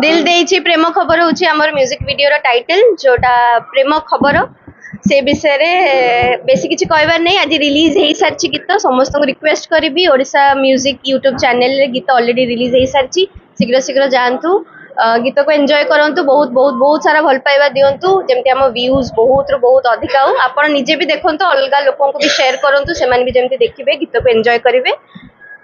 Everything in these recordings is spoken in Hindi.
दिल देइछि प्रेम खबर होछि हमर म्यूजिक वीडियो रो टाइटल जोटा प्रेम खबर से विषय रे बेसी किछि कहबार नहीं। आज रिलीज हेई सारछि गीत समस्त को रिक्वेस्ट करबी ओडिशा म्यूजिक यूट्यूब चैनल रे गीत ऑलरेडी रिलीज हेई सारछि शीघ्र शीघ्र जानतु गीत को एंजॉय करंतु बहुत बहुत बहुत सारा भल पाइबा दियंतु जेमति हम व्यूज बहुत रो बहुत अधिक हो आपण निजे भी देखंतु अलगा लोकन को भी शेयर करंतु सेमान भी जेमति देखिबे गीत को एंजॉय करिवे।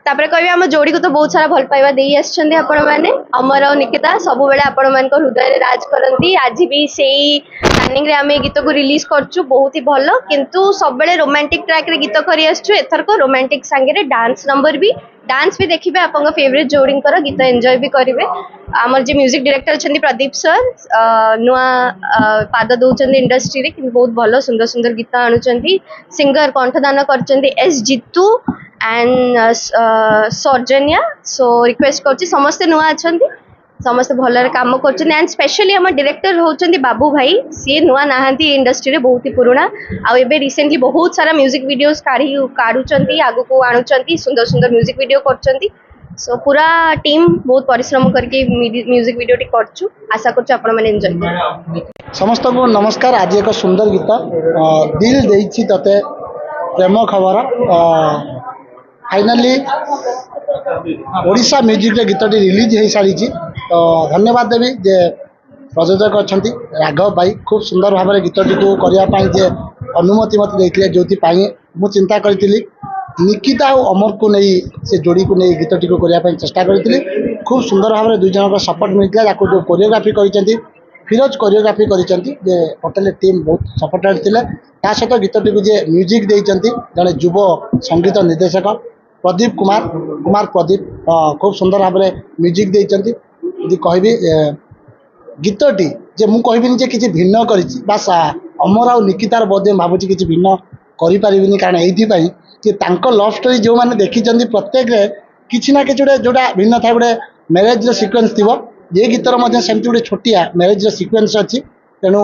तापर कहबे हम जोड़ी को तो बहुत सारा भल पाइबा देई आछछन्ते आपण माने अमर और निकिता सब बेले आपण मान को हृदय रे राज करंती। आज भी सेही प्लानिंग रे हम गीत को रिलीज करछु बहुत ही भलो किंतु सब बेले रोमांटिक ट्रैक रे गीत करी आछछु एथर को रोमांटिक संगे रे डांस नंबर भी डांस भी देखिबे आपन फेवरेट जोड़ी कर गीत एंजॉय भी करिवे। आमर जे म्यूजिक डायरेक्टर छन्ती प्रदीप सर नुआ पाद दउचन्ती इंडस्ट्री रे कि बहुत भलो सुंदर सुंदर गीत आनुचन्ती सिंगर कंठदान करचन्ती S Jitu and Sarjania so request करछि समस्त नुआ अछन्ती समस्त भलरे काम करछन एंड स्पेशली हम डायरेक्टर होचन्ती बाबू भाई सी नुआ नाहंती इंडस्ट्री रे बहुत ही पुराना आ एबे रिसेंटली बहुत सारा म्यूजिक वीडियोस काढुचन्ती आगु को आनुचन्ती सुंदर सुंदर म्यूजिक वीडियो करचन्ती सो पूरा टीम बहुत परिश्रम करके म्यूजिक वीडियो टी करछु आशा करछु आपण माने एंजॉय कर। समस्त को नमस्कार। आज एक सुंदर गीत दिल देइछि तते प्रेम खबर फाइनली ओडिशा म्यूजिक रे गीतटी रिलीज हो सारी तो धन्यवाद देवी जे प्रयोजक अच्छा राघव भाई खूब सुंदर भाव में गीतटी को करने जे अनुमति मत देते जो मु चिंता करी निकिता और अमर को नहीं से जोड़ी को नहीं गीतटी को करने चेष्टा करी खूब सुंदर भाव में दुई जन सपोर्ट मिलता जो कोरियोग्राफी कर फिरोज कोरियोग्राफी कर टोटाल टीम बहुत सपोर्टेड थे सहित गीतटी को जे म्यूजिक देते जड़े युव संगीत निर्देशक प्रदीप कुमार प्रदीप खूब सुंदर भाव में म्यूजिक देते कहबी गीतटी जे मु कहबिनी जे किसी भिन्न करिछि बास अमर आ निकितार बोधे भावुची किसी भिन्न करि परिबिनी कारण एइथि कि तांको लव स्टोरी जो मैंने देखी प्रत्येक किसी ना कि जोड़ा भिन्न था गोटे मैरेज सिक्वेन्स थी ये गीतर सेमती गोटे छोटिया मैरेज सिक्वेन्स अच्छी तेणु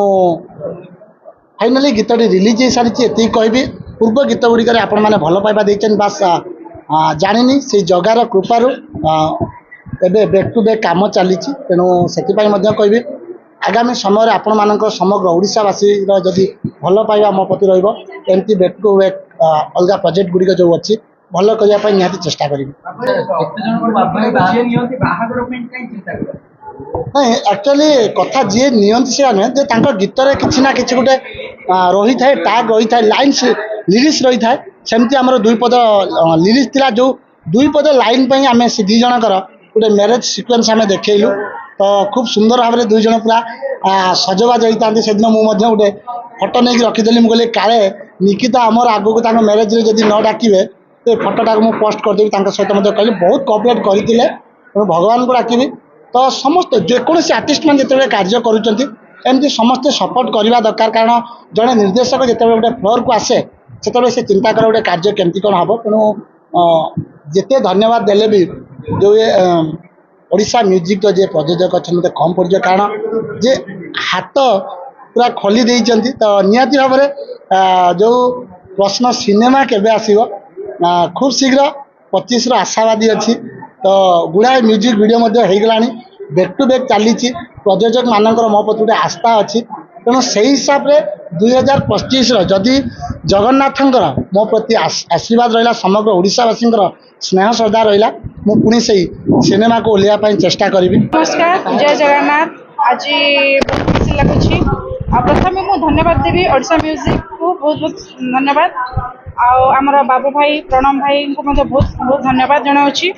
फाइनाली गीतटी रिलीज हो सारी ये कहबी पूर्व गीत गुड़िक आपण मैंने भल पाइबा देचन बास जानी से जगार कृपारू एबे बैक टू बैक काम चली तेणु से कहबी आगामी समय आपण मान समग्र ओडिशावासी जदि भल पाइबा मो प्रति रमती बैक टू बैक अलग प्रोजेक्ट गुड़िक जो अच्छी भल करने निहाती चेष्टा करी नहीं एक्चुअली कथा जी नियंती से नुहे गीत किसी ना कि गोटे रही था टैग रही था लाइन्स लिरिक्स रही था सेमती आम दुई पद लिरिक्स थिला जो दुई पद लाइन पर आम से दी जनकर गोटे मैरेज सिक्वेन्स आम देखलु तो खूब सुंदर भाव में दुई जन पूरा सजबाज होता से दिन मुझे गोटे फटो नहीं रखीदेली मुझे काले निकिता आमर आगू को मैरेज रे जदि न डाकिबे तो फटोटा को पोस्ट करदेवी सहित कहली बहुत कोऑपरेट करते भगवान को डाकबी तो समस्त जेकोसी आर्टिस्ट मैंने जिते कार्य करुँच समस्ते सपोर्ट करवा दरकार कारण जड़े निर्देशक जिते गोटे फ्लोर को आसे से चिंता कर गोटे कार्य केमती कौन हम तेणु जिते धन्यवाद देले भी जो ये ओडिशा म्यूजिक तो जे प्रयोजक अच्छा मत कम पड़ कारण जे हाथ पूरा खोली देइचंती तो निहाती भाव में जो प्रश्न सिनेमा केबे आसीबो खूब शीघ्र 25 आशावादी अच्छी तो गुड़ाए म्यूजिक वीडियो हो गलानी बैक टू बैक चली प्रयोजक मानकर मो प्रति गोटे आस्था अच्छी तेणु से हिसाब से 2025 जदि जगन्नाथंकर मो प्रति आशीर्वाद रहा समग्र ओडिशावासी स्नेह श्रद्धा रहा मु पुणी से सिनेमा को ओह्लैया चेष्टा करी। नमस्कार जय जगन्नाथ। आज बहुत खुशी लगुच प्रथम मुझे धन्यवाद देवी ओडिशा म्यूजिक को बहुत बहुत धन्यवाद आमर बाबू भाई प्रणम भाई को बहुत बहुत धन्यवाद जनाऊँगी।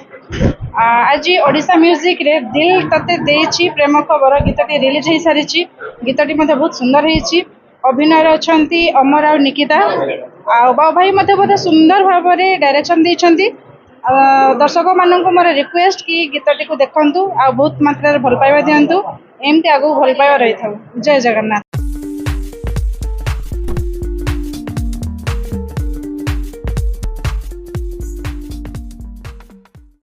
आज ओडिशा म्यूजिक रे दिल तते देछि प्रेम खबर गीतटी रिलीज हो सारी गीतटी बहुत सुंदर होती अभिनय अच्छा अमर आ निकिता बाबू भाई मत बहुत सुंदर भाव में डायरेक्शन देती दर्शक मानक मोर रिक्वेस्ट कि गीतटी को देखु आ बहुत मात्रा भल पाइबा दिंतु एमती आगु भल पाइबा रही था। जय जगन्नाथ।